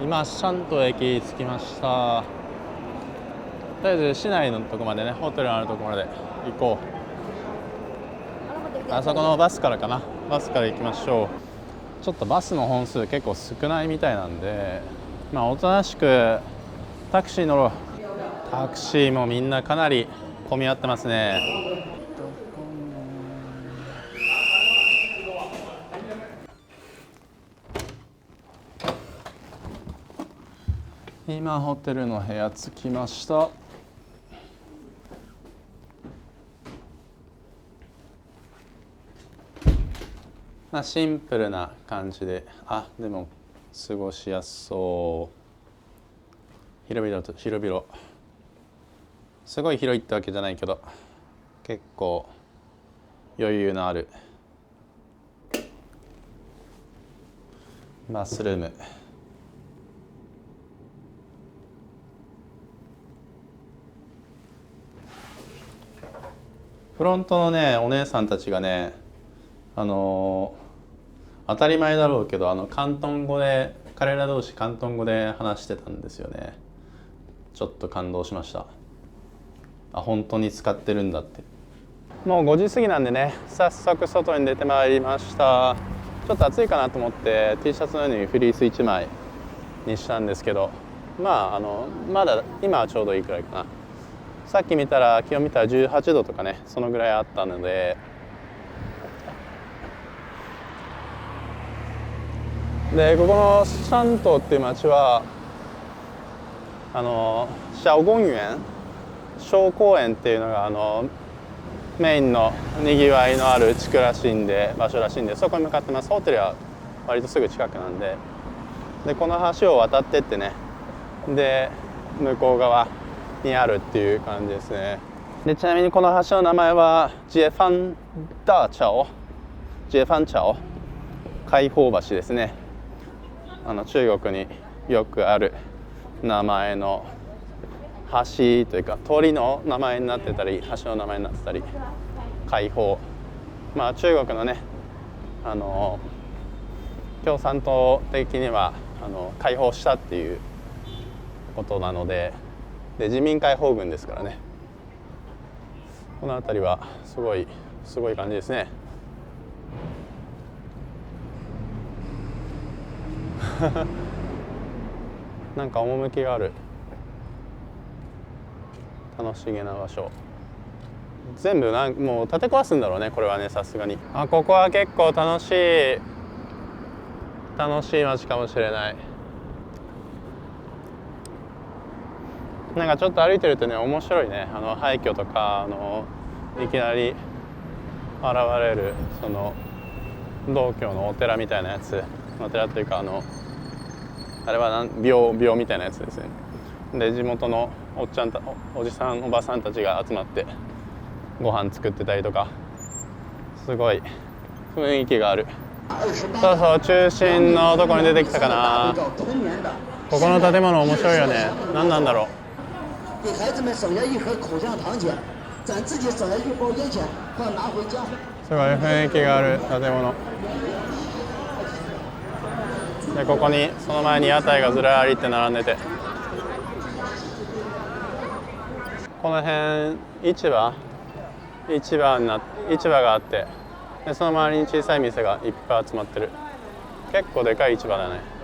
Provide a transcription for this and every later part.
今シャント駅着きました。とりあえず市内のとこまでね、ホテルのあるとこまで行こう。あそこのバスからかな。バスから行きましょう。ちょっとバスの本数結構少ないみたいなんで、おとなしくタクシー乗ろう。タクシーもみんなかなり混み合ってますね。今ホテルの部屋着きました。シンプルな感じで、でも過ごしやすそう。広々すごい広いってわけじゃないけど、結構余裕のあるバスルーム。フロントのねお姉さんたちがね、当たり前だろうけど広東語で、彼ら同士広東語で話してたんですよね。ちょっと感動しました。本当に使ってるんだって。もう5時過ぎなんでね、早速外に出てまいりました。ちょっと暑いかなと思って T シャツのようにフリース1枚にしたんですけど、まだ今はちょうどいいくらいかな。さっき気温見たら18度とかね、そのぐらいあったので。でここの山東っていう町は小公園、小公園っていうのがメインのにぎわいのある地区らしいんで、場所らしいんで、そこに向かってます。ホテルは割とすぐ近くなんで、この橋を渡ってってね、で向こう側にあるっていう感じですね。でちなみにこの橋の名前はジェファン橋、解放橋ですね。中国によくある名前の橋というか、通りの名前になってたり、橋の名前になってたり、解放、中国のね共産党的には解放したっていうことなので、人民解放軍ですからね。この辺りはすごい感じですね。なんか趣がある楽しげな場所。全部もう建て壊すんだろうね、これはね、さすがに。ここは結構楽しい街かもしれない。なんかちょっと歩いてるとね、面白いね。廃墟とかいきなり現れるその道教のお寺みたいなやつ、お寺というかあれは廟みたいなやつですね。で地元のおじさんおばさんたちが集まってご飯作ってたりとか、すごい雰囲気がある。そう中心のとこに出てきたかな。ここの建物面白いよね。何なんだろう。给孩子们省下一盒口香糖钱，咱自己省下一包烟钱，快拿回家。すごい雰囲気がある建物で、ここにその前に屋台がずらりって並んでて、この辺市場があって、でその周りに小さい店がいっぱい集まってる。結構でかい市場だね。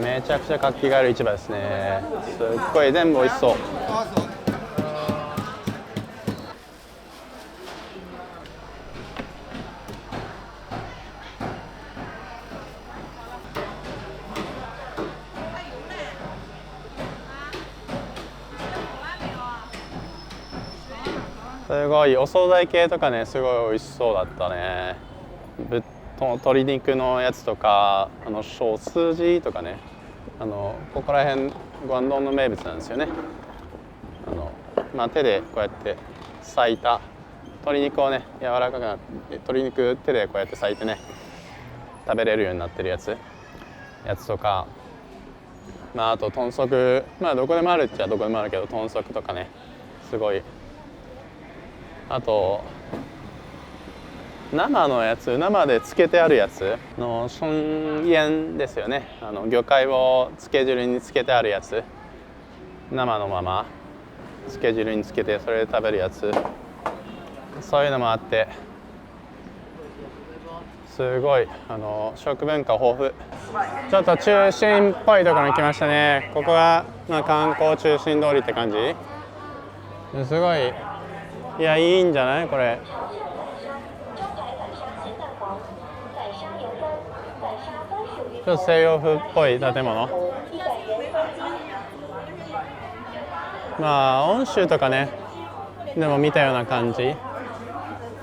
めちゃくちゃ活気がある市場ですね。すっごい全部美味しそう。すごいお惣菜系とかね、すごい美味しそうだったね。鶏肉のやつとか、小筋とかね、ここら辺グアンドンの名物なんですよね。手でこうやって裂いた鶏肉をね、柔らかくなって、鶏肉手でこうやって裂いてね食べれるようになってるやつとか、あと豚足、どこでもあるっちゃどこでもあるけど、豚足とかね、すごい。あと生のやつ、生で漬けてあるやつの春煙ですよね。魚介を漬け汁に漬けてあるやつ、生のまま漬け汁に漬けてそれで食べるやつ、そういうのもあって、すごい食文化豊富。ちょっと中心っぽいところに来ましたね。ここが、観光中心通りって感じ。すごい、いや、いいんじゃないこれ。ちょっと西洋風っぽい建物。温州とかねでも見たような感じ。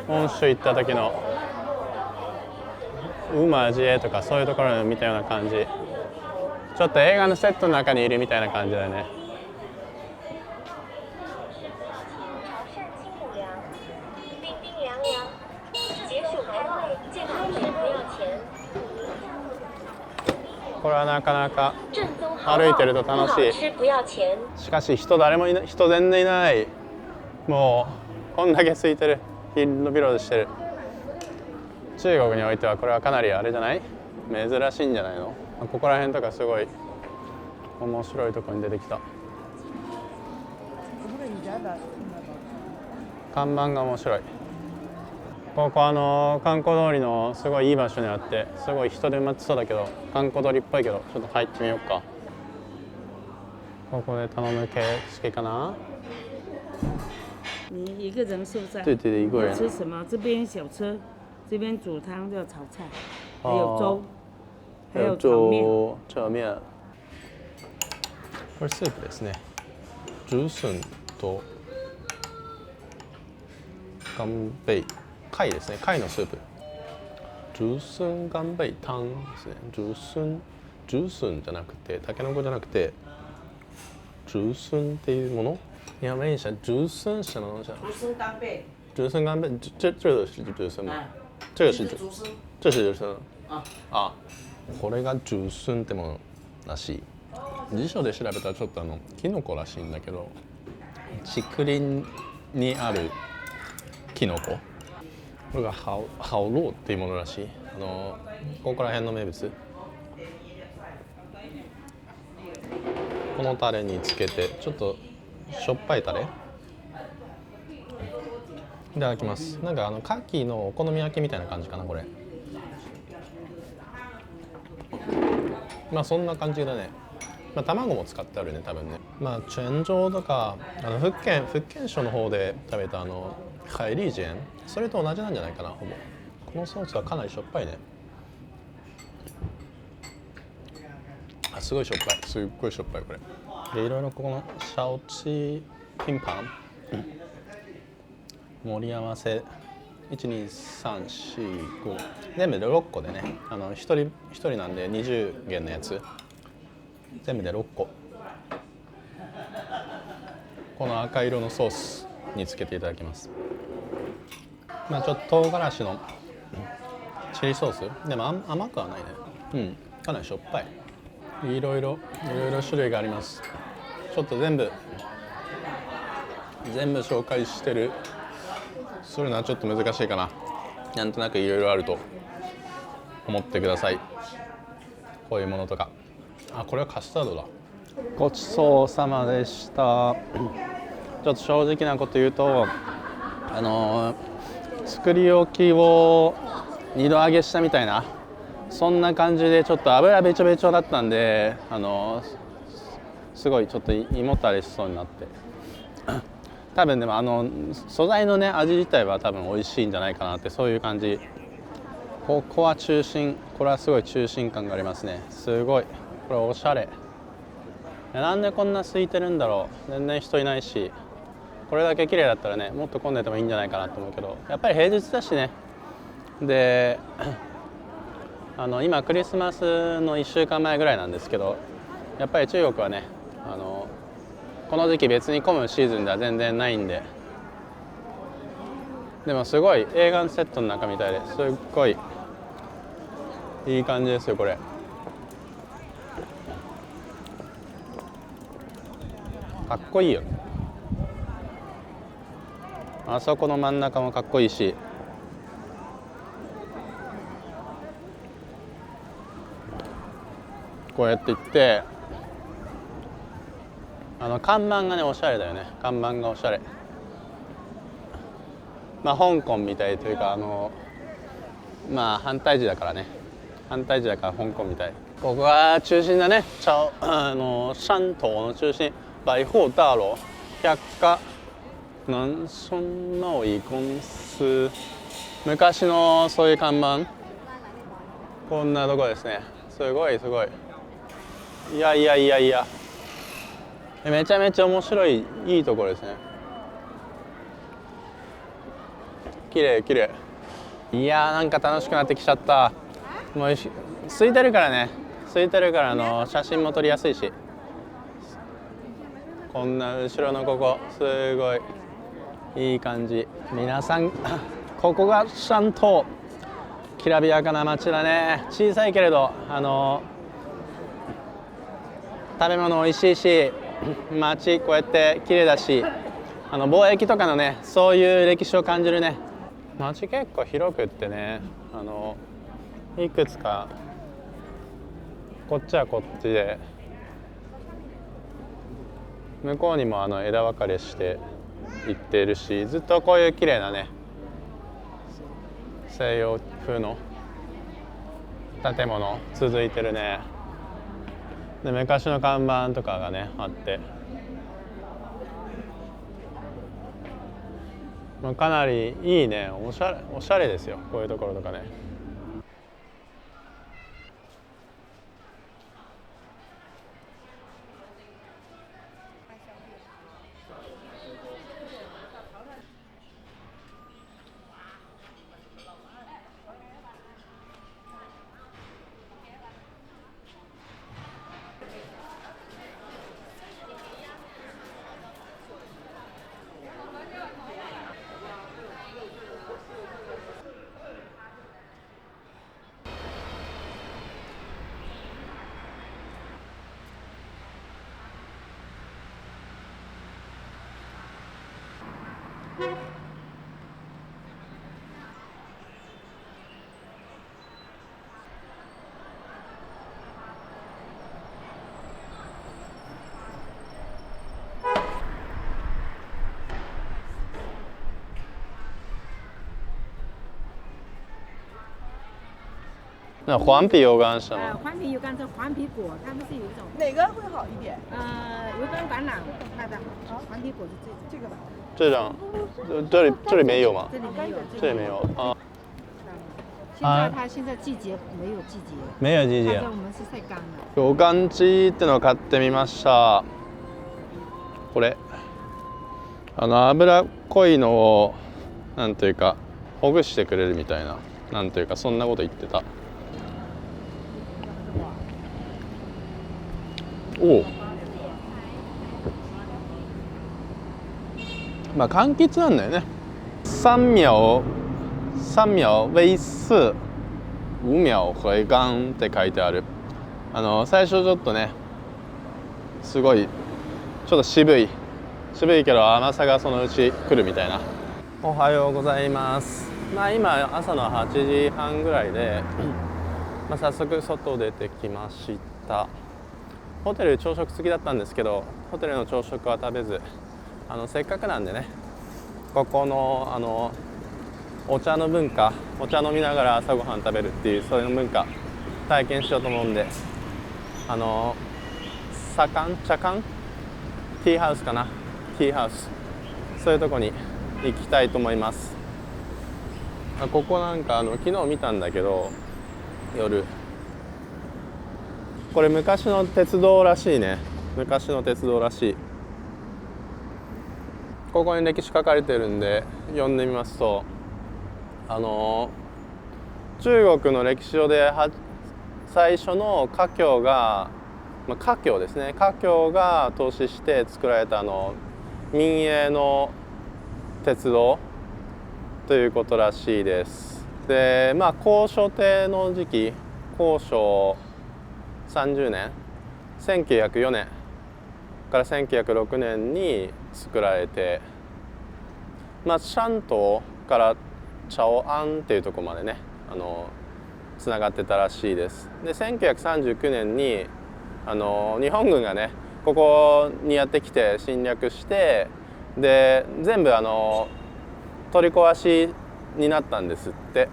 温州行った時の馬路とかそういうところで見たような感じ。ちょっと映画のセットの中にいるみたいな感じだよね。これはなかなか歩いてると楽しい。しかし人全然いない。もうこんだけ空いてる、広々としてる。中国においてはこれはかなりあれじゃない、珍しいんじゃないの。ここら辺とかすごい面白いところに出てきた。看板が面白い。ここ観光通りのすごいいい場所にあって、すごい人で埋まってそうだけど、観光通りっぽいけど、ちょっと入ってみようか。ここで頼む形式かな。你一个人是不是？对对对，一个人。吃什么？这边小吃，这边煮汤叫炒菜，还有粥，还有炒面。これスープですね。ジュースンとガンベイ。貝ですね。貝のスープ。ジュースンガンベイタンですね。ジュースンじゃなくて、タケノコじゃなくて、ジュースンっていうもの。你要问一下，竹笙什么东西？竹笙干贝。竹笙干贝，这个是竹笙吗？这个是竹笙。这是竹笙。あ、これが竹笙ってものらしい。辞書で調べたらちょっとキノコらしいんだけど、竹林にあるキノコ。これがハオローっていうものらしい。ここら辺の名物。このタレにつけてちょっとしょっぱいタレ。いただきます。なんか牡蠣のお好み焼きみたいな感じかなこれ。そんな感じだね。卵も使ってあるね多分ね。泉州とか福建省の方で食べた海蛎煎、それと同じなんじゃないかなほぼ。このソースはかなりしょっぱいね。すごいしょっぱい。すっごいしょっぱいこれ。でいろいろここのシャオチピンパン、盛り合わせ12345全部で6個でね、1人なんで20元のやつ全部で6個。この赤色のソースにつけていただきます。ちょっと唐辛子のチリソースでも甘くはないね。かなりしょっぱい。いろいろ種類があります。ちょっと全部紹介してるするのはちょっと難しいかな。なんとなくいろいろあると思ってください。こういうものとか。これはカスタードだ。ごちそうさまでした。ちょっと正直なこと言うと作り置きを2度揚げしたみたいなそんな感じでちょっと油べちょべちょだったんで、すごいちょっと胃もたれしそうになって多分でも素材のね味自体は多分美味しいんじゃないかなって、そういう感じ。ここはこれはすごい中心感がありますね。すごいこれおしゃれ。なんでこんな空いてるんだろう。全然人いないし、これだけ綺麗だったらねもっと混んでてもいいんじゃないかなと思うけど、やっぱり平日だしね。で今クリスマスの1週間前ぐらいなんですけど、やっぱり中国はねこの時期別に混むシーズンでは全然ないんで。でもすごい映画のセットの中みたいですっごいいい感じですよこれ。かっこいいよ。あそこの真ん中もかっこいいし、こうやって行って看板がねおしゃれだよね。看板がおしゃれ。まあ香港みたいというかまあ反対地だからね。反対地だから香港みたい。ここが中心だね。山東の中心、百貨大楼、百貨南村贸易公司。昔のそういう看板、こんなとこですね。すごいすごい。いやいやいやいや、めちゃめちゃ面白いいいところですね。綺麗綺麗。いやーなんか楽しくなってきちゃった。もう空いてるからね。空いてるから写真も撮りやすいし。こんな後ろのここすごいいい感じ。皆さんここが山東、きらびやかな街だね。小さいけれど食べ物おいしいし、街こうやって綺麗だし、貿易とかのねそういう歴史を感じるね。街結構広くってね、いくつかこっちはこっちで、向こうにも枝分かれしていっているし、ずっとこういう綺麗なね西洋風の建物続いてるね。で昔の看板とかがねあって、かなりいいね。おしゃれですよこういうところとかね。那黄皮油干是吗？黄皮油干是黄皮果，他们是有一种哪个会好一点？油甘橄榄那的，黄皮果是这个吧？这种，这里面有吗？这里没有，这里没有啊。现在季节没有季节，没有季节。我们是晒干的。魚干チってのを買ってみました。これ脂っこいのをなんというかほぐしてくれるみたいな、なんというかそんなこと言ってた。おお、まあ柑橘なんだよね。3秒微四5秒回甘って書いてある。最初ちょっとねすごいちょっと渋いけど甘さがそのうち来るみたいな。おはようございます。今朝の8時半ぐらいで、早速外出てきました。ホテル朝食付きだったんですけど、ホテルの朝食は食べず、せっかくなんでね、ここのお茶の文化、お茶飲みながら朝ごはん食べるっていうそういう文化体験しようと思うんで、茶館ティーハウスかな、ティーハウス、そういうとこに行きたいと思います。ここなんか昨日見たんだけど、夜これ昔の鉄道らしいね。昔の鉄道らしい。ここに歴史書かれてるんで読んでみますと、中国の歴史上で最初の華僑が、華僑ですね、華僑が投資して作られた民営の鉄道ということらしいです。で、光緒帝の時期、光緒30年、1904年から1906年に作られて、山東から茶安っていうところまでねつながってたらしいです。で1939年に日本軍がねここにやってきて侵略して、で全部取り壊しになったんですって。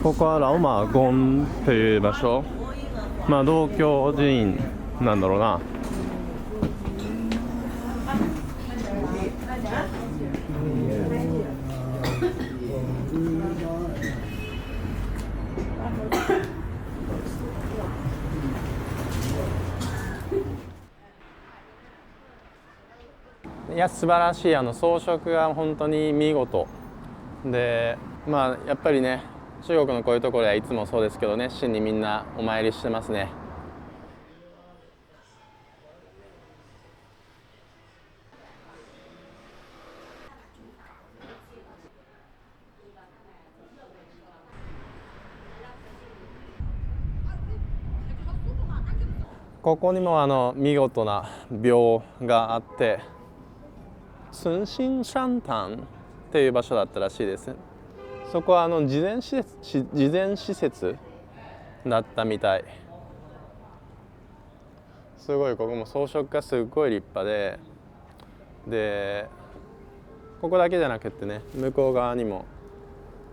ここはラオマゴンという場所、道教寺院なんだろうな。いや素晴らしい、装飾が本当に見事で、やっぱりね中国のこういうところはいつもそうですけど、熱心にみんなお参りしてますね。ここにも見事な廟があって、春心山潭っていう場所だったらしいです。そこは事前施設だったみたい。すごい、ここも装飾がすごい立派で、ここだけじゃなくてね、向こう側にも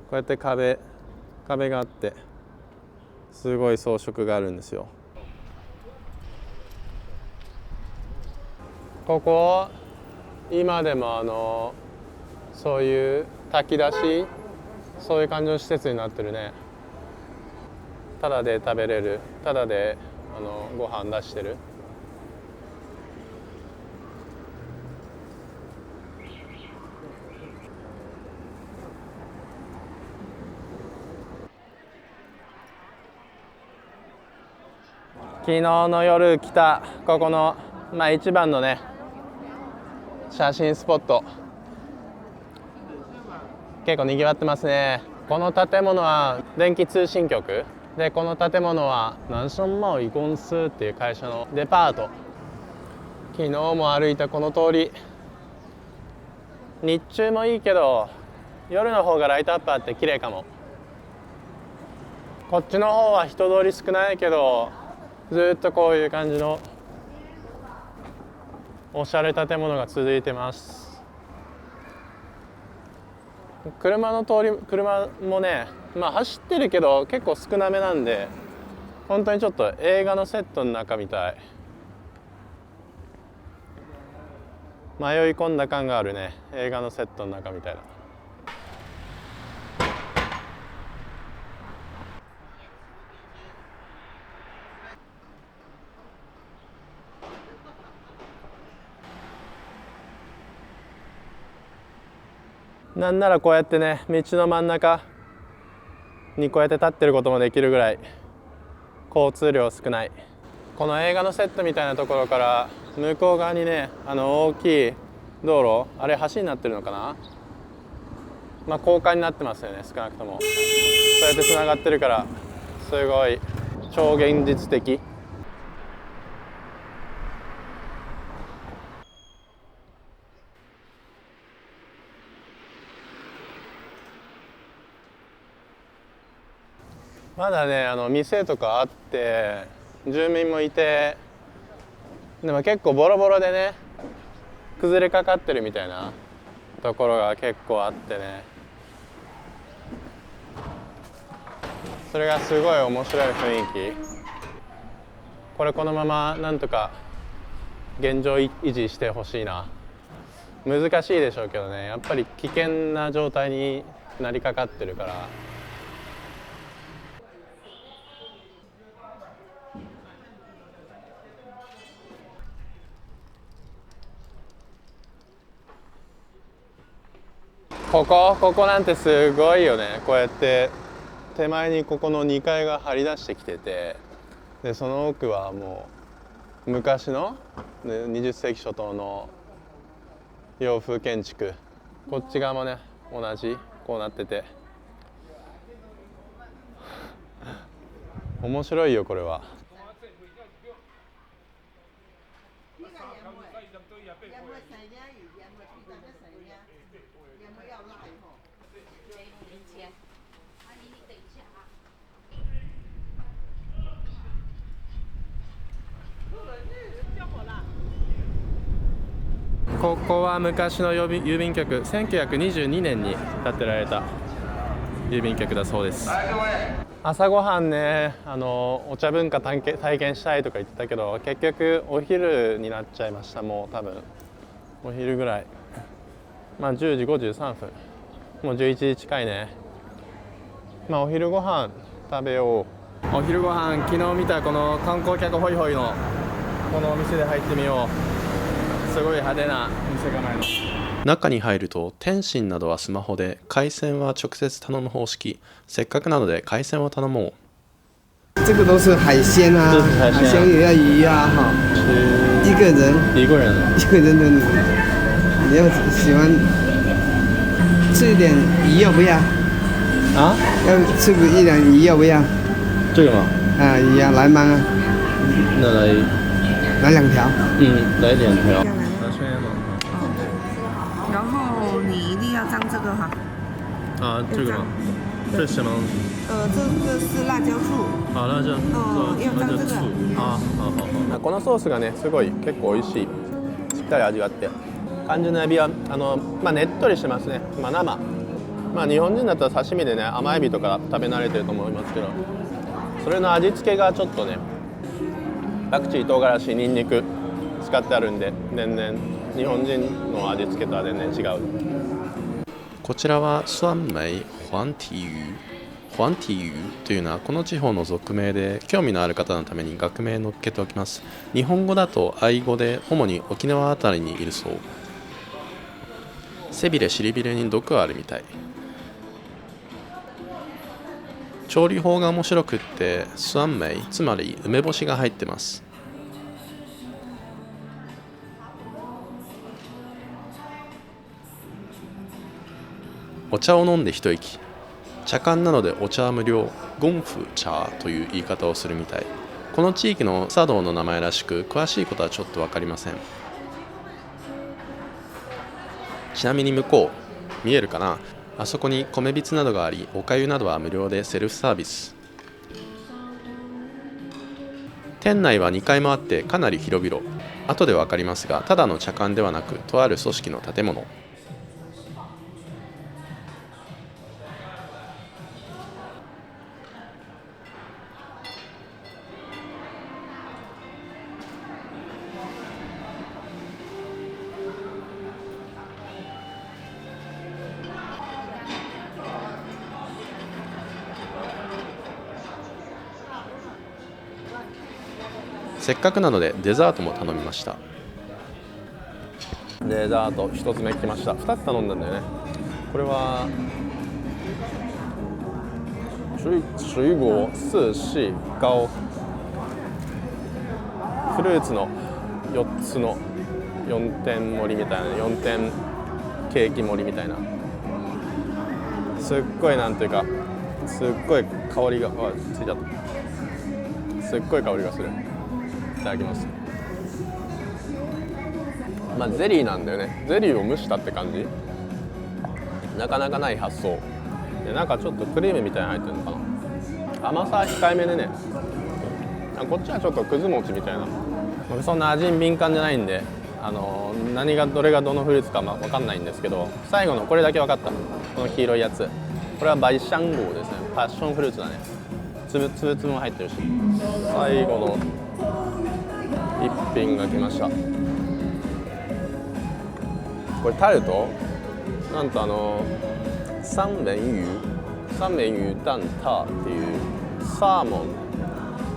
こうやって壁があって、すごい装飾があるんですよ。ここ今でもそういう炊き出し、そういう感じの施設になってるね。タダで食べれる、タダでご飯出してる。昨日の夜来たここの一番のね写真スポット、結構にぎわってますね。この建物は電気通信局で、この建物は南昌贸易公司っていう会社のデパート。昨日も歩いたこの通り、日中もいいけど夜の方がライトアップあって綺麗かも。こっちの方は人通り少ないけど、ずっとこういう感じのおしゃれ建物が続いてます。車もね、まあ走ってるけど結構少なめなんで、本当にちょっと映画のセットの中みたい。迷い込んだ感があるね。映画のセットの中みたいな。なんならこうやってね、道の真ん中にこうやって立ってることもできるぐらい交通量少ない。この映画のセットみたいなところから向こう側にね、大きい道路、あれ橋になってるのかな、まあ高架になってますよね、少なくとも。そうやってつながってるからすごい超現実的。まだね、店とかあって住民もいて、でも結構ボロボロでね、崩れかかってるみたいなところが結構あってね、それがすごい面白い雰囲気。これこのままなんとか現状維持してほしいな。難しいでしょうけどね、やっぱり危険な状態になりかかってるから。ここなんてすごいよね。こうやって手前にここの2階が張り出してきてて、でその奥はもう昔の20世紀初頭の洋風建築。こっち側もね同じこうなってて面白いよこれは。ここは昔の郵便局、1922年に建てられた郵便局だそうです。朝ごはんね、お茶文化体験したいとか言ってたけど、結局お昼になっちゃいました。もう多分お昼ぐらい、まあ10時53分、もう11時近いね。まあお昼ご飯食べよう。お昼ご飯、昨日見たこの観光客ホイホイのこのお店で入ってみよう。すごい派手な店構えの。中に入ると点心などはスマホで、海鮮は直接頼む方式。せっかくなので海鮮を頼もう。这个都是海鲜啊，海鲜也要鱼啊，哈，一个人的，你要喜欢吃一点鱼要不要？啊？要吃一点鱼要不要？这个吗？啊，鱼啊，来吗？那来2条。来2条。然后你一定要沾这个哈。啊，这个吗？这是什么东西？这个是辣椒醋。あ、ラジャ醋。あ、このソースがね、すごい結構美味しい。しっかり味があって。肝心のエビはまあねっとりしてますね。まあ生。まあ日本人だったら刺身でね、甘エビとか食べ慣れてると思いますけど、それの味付けがちょっとね、パクチー、唐辛子、ニンニク使ってあるんで、全然日本人の味付けとは全然違う。こちらは酸梅黄体魚。黄体魚というのはこの地方の俗名で、興味のある方のために学名載っけておきます。日本語だとアイ語で、主に沖縄あたりにいるそう。背びれ尻びれに毒があるみたい。調理法が面白くって、酸梅、つまり梅干しが入ってます。おお茶を飲んで一息。茶館なのでお茶は無料、ゴンフ茶という言い方をするみたい。この地域の茶道の名前らしく、詳しいことはちょっと分かりません。ちなみに向こう見えるかな、あそこに米びつなどがあり、おかゆなどは無料でセルフサービス。店内は2階もあってかなり広々。後で分かりますが、ただの茶館ではなく、とある組織の建物。せっかくなのでデザートも頼みました。デザート1つ目来ました。2つ頼んだんだよね。これは水果四季糕、フルーツの4つの4点盛りみたいな、4点ケーキ盛りみたいな、すっごいなんていうか、すっごい香りがついちゃった。すっごい香りがする。いただきます。まあゼリーなんだよね。ゼリーを蒸したって感じ。なかなかない発想で、なんかちょっとクリームみたいに入ってるのかな。甘さは控えめでね、こっちはちょっとくず餅みたいな、そんな味に敏感じゃないんで、何がどれがどのフルーツか分かんないんですけど、最後のこれだけ分かった。この黄色いやつ、これはバイシャンゴーですね。パッションフルーツだね。つぶも入ってるし。最後の一品が来ました。これタルト、なんと三文魚蛋タっていうサーモン、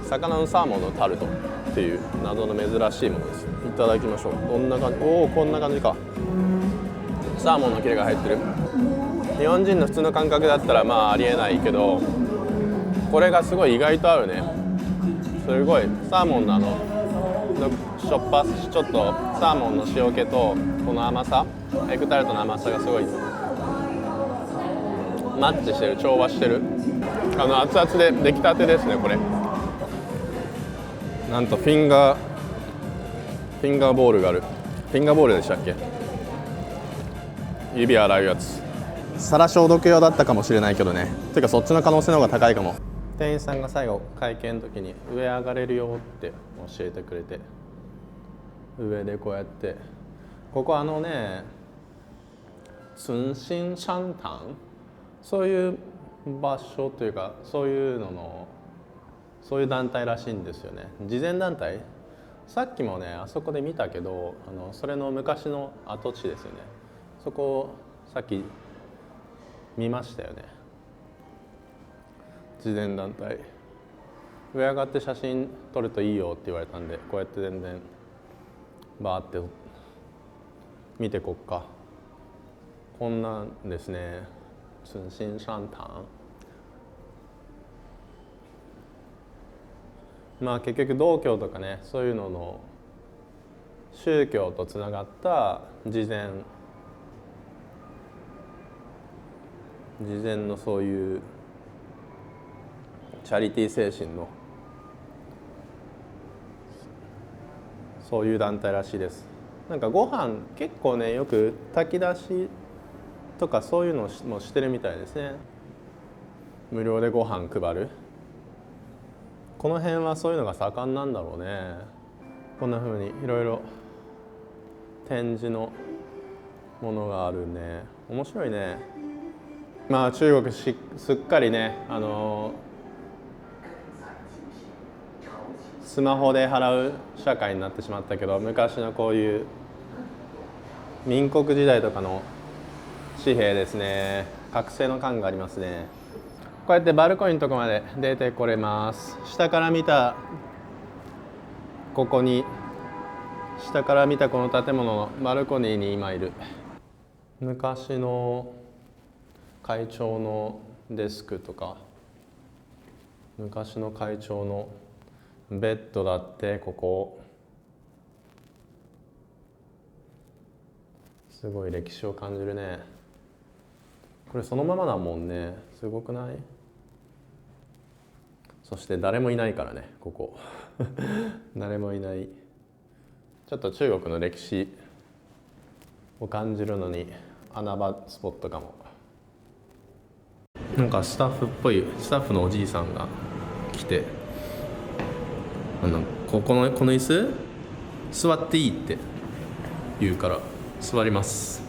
魚のサーモンのタルトっていう謎の珍しいものです。いただきましょう。どんな感じ？おお、こんな感じか。サーモンの切れが入ってる。日本人の普通の感覚だったらまあありえないけど、これがすごい意外とあるね。すごいサーモンのしょっぱ、ちょっとサーモンの塩気とこの甘さ、エッグタルトの甘さがすごいマッチしてる、調和してる。熱々で出来たてですね。これなんとフィンガーボールがある。フィンガーボールでしたっけ？指洗うやつ。皿消毒用だったかもしれないけどね。ていうかそっちの可能性の方が高いかも。店員さんが最後会計の時に上上がれるよって教えてくれて、上でこうやって、ここ春心商談、そういう場所というか、そういう団体らしいんですよね。慈善団体。さっきもねあそこで見たけど、それの昔の跡地ですよね。そこをさっき見ましたよね。慈善団体。上上がって写真撮るといいよって言われたんで、こうやって全然バーって見てこっか。こんなんですね。春心商談。まあ結局道教とかね、そういうのの宗教とつながった慈善のそういうチャリティー精神のそういう団体らしいです。なんかご飯結構ね、よく炊き出しとかそういうのもしてるみたいですね。無料でご飯配る。この辺はそういうのが盛んなんだろうね。こんな風にいろいろ展示のものがあるね。面白いね。まあ中国すっかりね、スマホで払う社会になってしまったけど、昔のこういう民国時代とかの紙幣ですね。覚醒の感がありますね。こうやってバルコニーのとこまで出てこれます。下から見たここに、下から見たこの建物のバルコニーに今いる。昔の会長のデスクとか、昔の会長のベッドだって、ここすごい歴史を感じるね。これそのままだもんね。すごくない？そして誰もいないからね、ここ誰もいない。ちょっと中国の歴史を感じるのに穴場スポットかも。なんかスタッフっぽい、スタッフのおじいさんが来て、この椅子座っていいって言うから座ります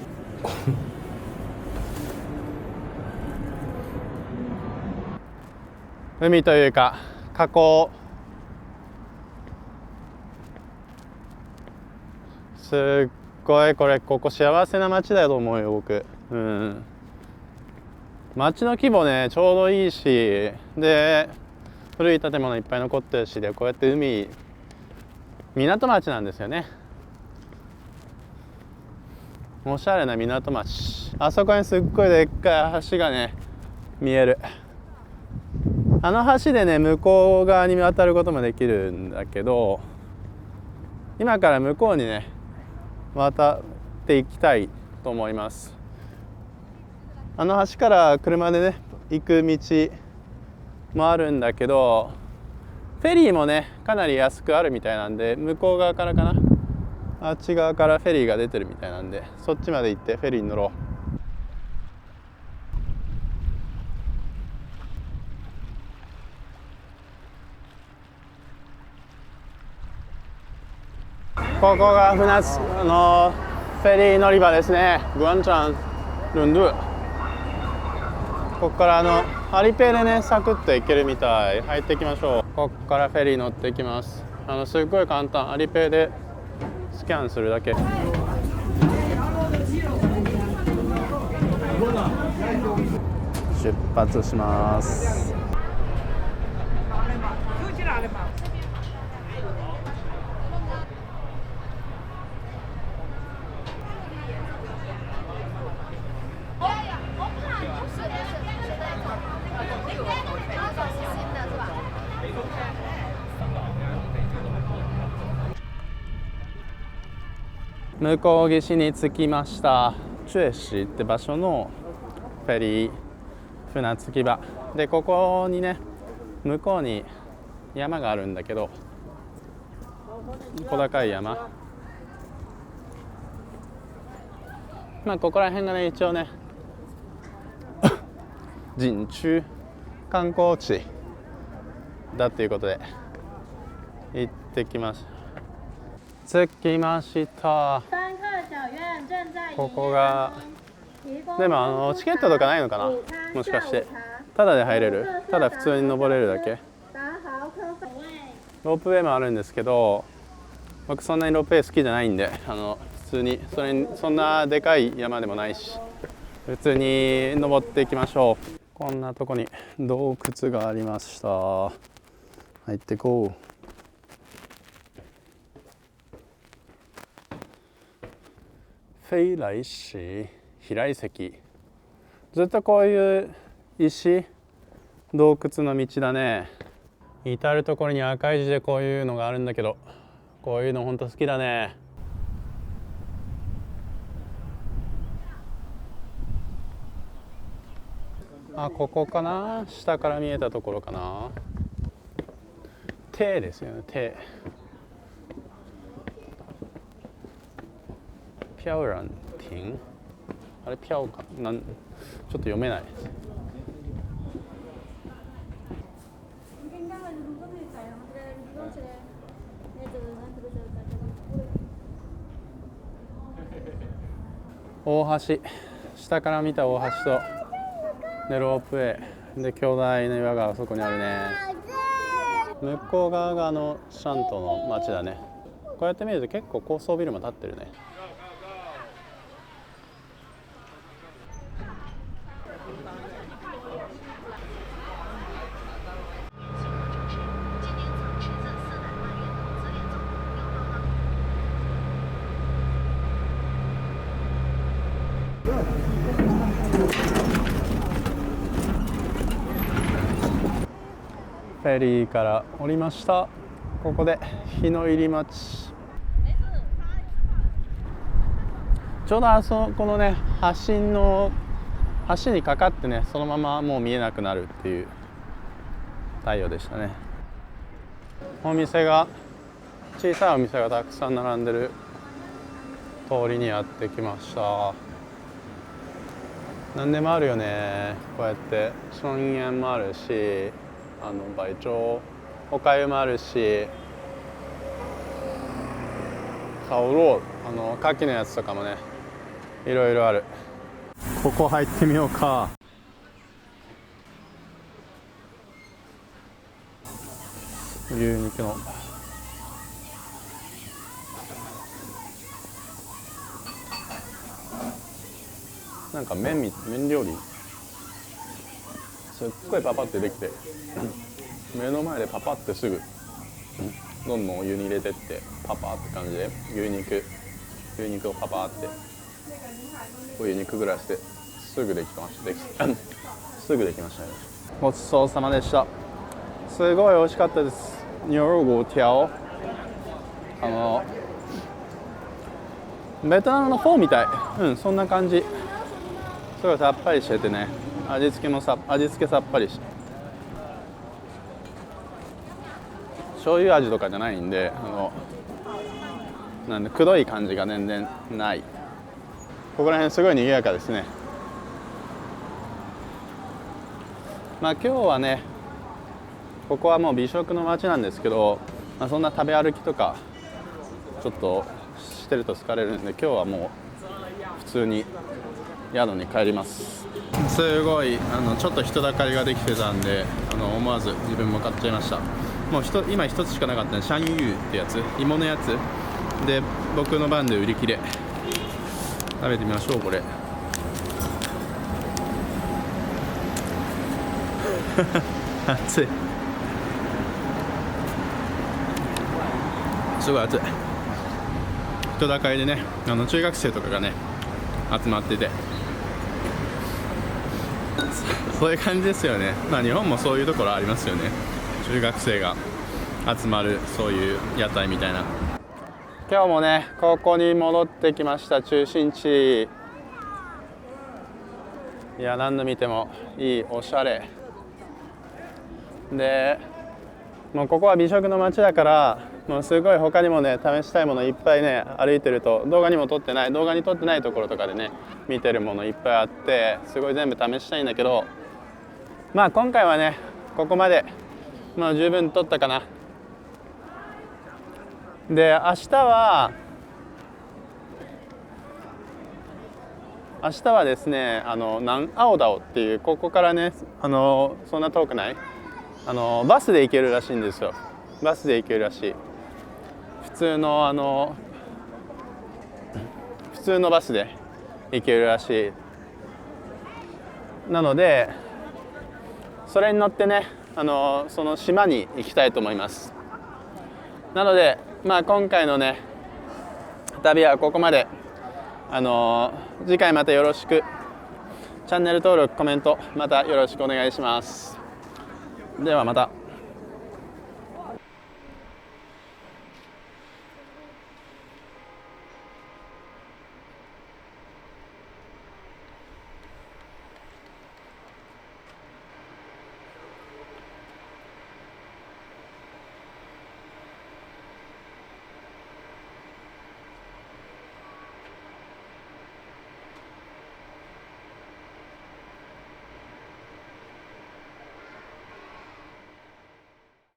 海というか河口、すっごいここ幸せな街だと思うよ僕。街の規模ねちょうどいいし、で古い建物いっぱい残ってるしで、こうやって港町なんですよね。おしゃれな港町。あそこにすっごいでっかい橋がね見える。あの橋でね向こう側に渡ることもできるんだけど、今から向こうにね渡っていきたいと思います。あの橋から車でね行く道もあるんだけど、フェリーもねかなり安くあるみたいなんで、向こう側からかな、あっち側からフェリーが出てるみたいなんで、そっちまで行ってフェリーに乗ろう。ここがフェリー乗り場ですね。グアンチャンルンドゥ。ここからアリペイでねサクッと行けるみたい。入っていきましょう。ここからフェリー乗っていきます。すっごい簡単。アリペイでスキャンするだけ。出発します。向こう岸に着きました。チュエシって場所のフェリー船着き場で、ここにね向こうに山があるんだけど、小高い山、ここら辺がね一応ね人中観光地だっていうことで行ってきます。着きました。ここがでもチケットとかないのかな、もしかしてタダで入れる、ただ普通に登れるだけ。ロープウェイもあるんですけど、僕そんなにロープウェイ好きじゃないんで、普通にそんなでかい山でもないし、普通に登っていきましょう。こんなとこに洞窟がありました。入ってこう。飛来石、飛来石。ずっとこういう石、洞窟の道だね。至る所に赤い字でこういうのがあるんだけど、こういうのほんと好きだね。ここかな、下から見えたところかな。手ですよね、手。ピャウランティン、あれピャウかちょっと読めない。大橋、下から見た大橋とでロープウェイで巨大な岩があそこにあるね。向こう側がシャントの町だね。こうやって見ると結構高層ビルも建ってるね。フェリーから降りました。ここで日の入り待ち。ちょうどこのね橋橋にかかってね、そのままもう見えなくなるっていう太陽でしたね。お店が、小さいお店がたくさん並んでる通りにやってきました。何でもあるよね。こうやって尊厳もあるし、倍長おかゆもあるし、カオロー、牡蠣のやつとかもね、いろいろある。ここ入ってみようか。牛肉のなんか麺料理すっごいパパってできて、目の前でパパってすぐ、どんどんお湯に入れてってパパって感じで牛肉をパパってお湯にくぐらせてすぐできましたすぐできましたね。ごちそうさまでした。すごい美味しかったです。牛肉条、ベトナムのフォーみたい、そんな感じ。すごいさっぱりしててね、味付けさっぱりして、醤油味とかじゃないんで、なんでくどい感じが全然ない。ここら辺すごい賑やかですね。今日はね、ここはもう美食の街なんですけど、そんな食べ歩きとかちょっとしてると疲れるんで、今日はもう普通に宿に帰ります。すごいちょっと人だかりができてたんで、思わず自分も買っちゃいました。もう今一つしかなかったね。シャンユーってやつ、芋のやつで、僕の番で売り切れ。食べてみましょう。これ熱い、すごい熱い。人だかりでね、中学生とかがね集まってて、そういう感じですよね。日本もそういうところありますよね。中学生が集まるそういう屋台みたいな。今日もね、ここに戻ってきました。中心地。いや、何度見てもいい、おしゃれで、もうここは美食の街だから、もうすごい他にもね試したいものいっぱいね、歩いてると動画に撮ってないところとかでね見てるものいっぱいあって、すごい全部試したいんだけど、今回はねここまで十分撮ったかな。で、明日はですね、南青島っていう、ここからねそんな遠くないバスで行けるらしいんですよ。バスで行けるらしい。普通のバスで行けるらしい。なのでそれに乗ってねその島に行きたいと思います。なので今回のね旅はここまで。次回またよろしく。チャンネル登録、コメントまたよろしくお願いします。ではまた。